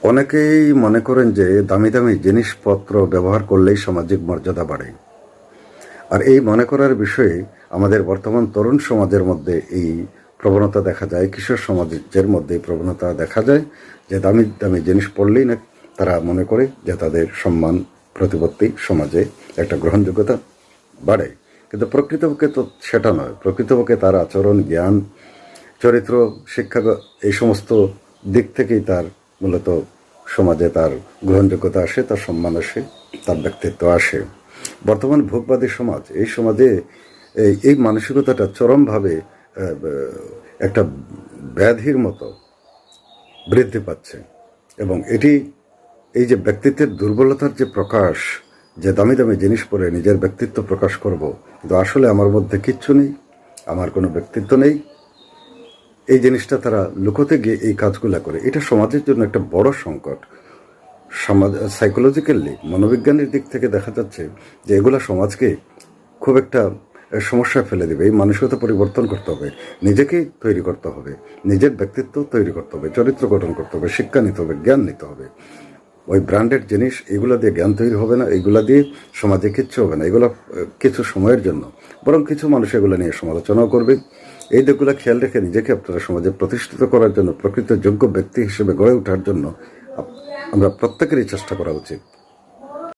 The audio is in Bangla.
অনেকেই মনে করেন যে দামি দামি জিনিসপত্র ব্যবহার করলেই সামাজিক মর্যাদা বাড়ে। আর এই মনে করার বিষয়ে আমাদের বর্তমান তরুণ সমাজের মধ্যে এই প্রবণতা দেখা যায়, কিশোর সমাজের মধ্যে এই প্রবণতা দেখা যায় যে দামি দামি জিনিস পড়লেই না তারা মনে করে যে তাদের সম্মান প্রতিপত্তি সমাজে একটা গ্রহণযোগ্যতা বাড়ে। কিন্তু প্রকৃতপক্ষে তো সেটা নয়। প্রকৃতপক্ষে তার আচরণ, জ্ঞান, চরিত্র, শিক্ষা, এই সমস্ত দিক থেকেই তার মূলত সমাজে তার গ্রহণযোগ্যতা আসে, তার সম্মান আসে, তার ব্যক্তিত্ব আসে। বর্তমান ভোগবাদী সমাজ, এই সমাজে এই মানসিকতাটা চরমভাবে একটা ব্যাধির মতো বৃদ্ধি পাচ্ছে। এবং এই যে ব্যক্তিত্বের দুর্বলতার যে প্রকাশ, যে দামি দামি জিনিস পরে নিজের ব্যক্তিত্ব প্রকাশ করব, কিন্তু আসলে আমার মধ্যে কিচ্ছু নেই, আমার কোনো ব্যক্তিত্ব নেই, এই জিনিসটা তারা লুকোতে গিয়ে এই কাজগুলো করে। এটা সমাজের জন্য একটা বড় সংকট। সমাজ সাইকোলজিক্যালি, মনোবিজ্ঞানের দিক থেকে দেখা যাচ্ছে যে এগুলা সমাজকে খুব একটা সমস্যায় ফেলে দেবে। এই মানসিকতা পরিবর্তন করতে হবে, নিজেকে তৈরি করতে হবে, নিজের ব্যক্তিত্ব তৈরি করতে হবে, চরিত্র গঠন করতে হবে, শিক্ষা নিতে হবে, জ্ঞান নিতে হবে। ওই ব্র্যান্ডেড জিনিস এগুলো দিয়ে জ্ঞান তৈরি হবে না, এগুলা দিয়ে সমাজে কিচ্ছু হবে না। এগুলো কিছু সময়ের জন্য, বরং কিছু মানুষ এগুলো নিয়ে সমালোচনাও করবে। এই দিকগুলো খেয়াল রেখে নিজেকে আপনারা সমাজে প্রতিষ্ঠিত করার জন্য, প্রকৃত যোগ্য ব্যক্তি হিসেবে গড়ে ওঠার জন্য আমরা প্রত্যেকেরই চেষ্টা করা উচিত।